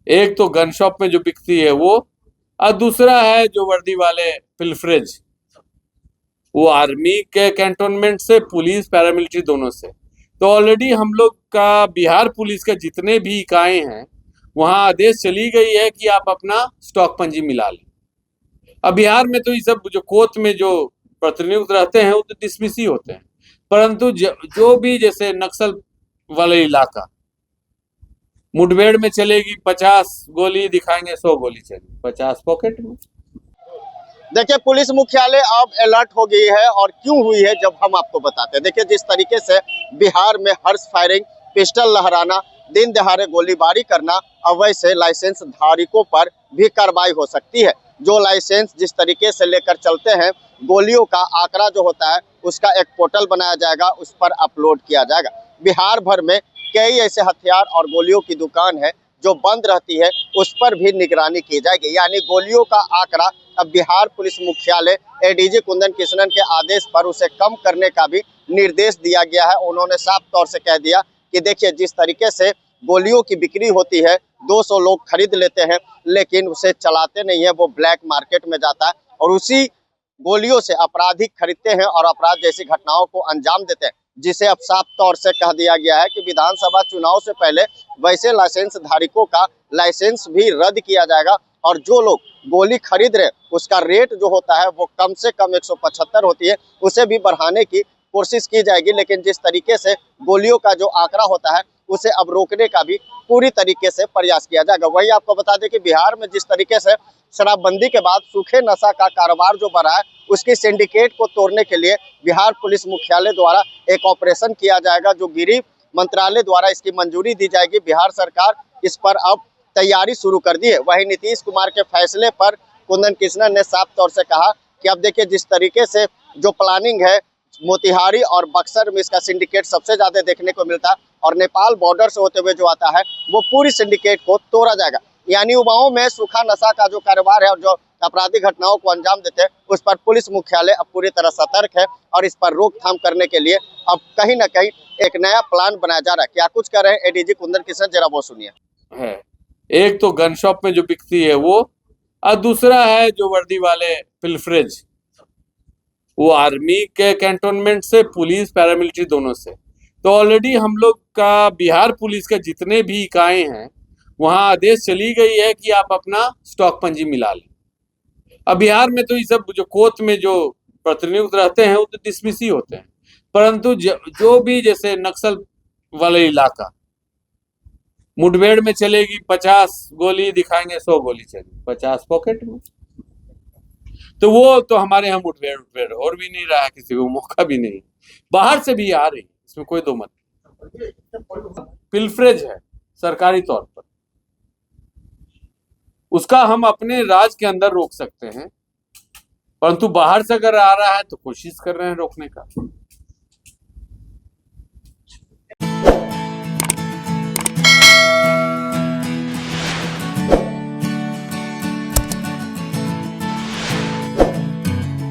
एक तो gun shop में जो बिकती है वो, और दूसरा है जो वर्दी वाले पिल्फरेज, वो आर्मी के कैंटोनमेंट से, पुलिस पैरामिलिट्री दोनों से। तो ऑलरेडी हम लोग का बिहार पुलिस के जितने भी इकाई हैं वहां आदेश चली गई है कि आप अपना स्टॉक पंजी मिला लें। अब बिहार में तो ये सब जो कोर्ट में जो प्रतिनियुक्त रहते हैं वो तो डिसमिस ही होते हैं, परंतु जो भी जैसे नक्सल वाले इलाका, मुठभेड़ में चलेगी 50 गोली, दिखाएंगे 100 गोली चलेगी, 50 पॉकेट में। देखिए, पुलिस मुख्यालय अब अलर्ट हो गई है और क्यों हुई है जब हम आपको बताते हैं। देखिए, जिस तरीके से बिहार में हर्ष फायरिंग, पिस्टल लहराना, दिन दहाड़े गोलीबारी करना, अवैध से लाइसेंस धारकों पर भी कार्रवाई हो सकती है। जो लाइसेंस जिस तरीके से लेकर चलते हैं, गोलियों का आंकड़ा जो होता है उसका एक पोर्टल बनाया जाएगा, उस पर अपलोड किया जाएगा। बिहार भर में कई ऐसे हथियार और गोलियों की दुकान है जो बंद रहती है, उस पर भी निगरानी की जाएगी। यानी गोलियों का आंकड़ा अब बिहार पुलिस मुख्यालय एडीजी कुंदन कृष्णन के आदेश पर उसे कम करने का भी निर्देश दिया गया है। उन्होंने साफ तौर से कह दिया कि देखिए, जिस तरीके से गोलियों की बिक्री होती है, 200 लोग खरीद लेते हैं लेकिन उसे चलाते नहीं है, वो ब्लैक मार्केट में जाता है और उसी गोलियों से अपराधी खरीदते हैं और अपराध जैसी घटनाओं को अंजाम देते हैं, जिसे अब साफ तौर से कह दिया गया है कि विधानसभा चुनाव से पहले वैसे लाइसेंस धारकों का लाइसेंस भी रद्द किया जाएगा और जो लोग गोली खरीद रहे उसका रेट जो होता है वो कम से कम 175 होती है, उसे भी बढ़ाने की कोशिश की जाएगी। लेकिन जिस तरीके से गोलियों का जो आंकड़ा होता है उसे अब रोकने का भी पूरी तरीके से प्रयास किया जाएगा। वही आपको बता दें कि बिहार में जिस तरीके से शराबबंदी के बाद सूखे नशा का कारोबार जो बढ़ा है, उसकी सिंडिकेट को तोड़ने के लिए बिहार पुलिस मुख्यालय द्वारा एक ऑपरेशन किया जाएगा, जो गृह मंत्रालय द्वारा इसकी मंजूरी दी जाएगी। बिहार सरकार इस पर अब तैयारी शुरू कर दी है। वहीं नीतीश कुमार के फैसले पर कुंदन कृष्णन ने साफ तौर से कहा कि अब देखिए, जिस तरीके से जो प्लानिंग है, मोतिहारी और बक्सर में इसका सिंडिकेट सबसे ज्यादा देखने को मिलता है और नेपाल बॉर्डर से होते हुए जो आता है वो पूरी सिंडिकेट को तोड़ा जाएगा। यानी युवाओं में सूखा नशा का जो कारोबार है और जो आपराधिक घटनाओं को अंजाम देते हैं, उस पर पुलिस मुख्यालय अब पूरी तरह सतर्क है और इस पर रोकथाम करने के लिए अब कहीं ना कहीं एक नया प्लान बनाया जा रहा है। क्या कुछ कर रहे हैं एडीजी कुंदन कृष्णन, जरा वो सुनिए। है एक तो गन शॉप में जो बिकती है वो, और दूसरा है जो वर्दी वाले पिल्फरेज, वो आर्मी के कैंटोनमेंट से, पुलिस पैरामिलिट्री दोनों से। तो ऑलरेडी हम लोग का बिहार पुलिस के जितने भी इकाई हैं वहां आदेश चली गई है कि आप अपना स्टॉक पंजी मिला लें। अब बिहार में तो ये सब जो कोर्ट में जो प्रतिनियुक्त रहते हैं वो तो डिसमिस ही होते हैं, परंतु जो भी जैसे नक्सल वाले इलाका, मुठभेड़ में चलेगी 50 गोली, दिखाएंगे 100 गोली चलेगी, 50 पॉकेट में। तो वो तो हमारे यहाँ मुठभेड़ और भी नहीं रहा है, किसी को मौका भी नहीं, बाहर से भी आ रही, इसमें कोई दो मत। पिल्फरेज है सरकारी तौर पर, उसका हम अपने राज्य के अंदर रोक सकते हैं, परंतु बाहर से अगर आ रहा है तो कोशिश कर रहे हैं रोकने का।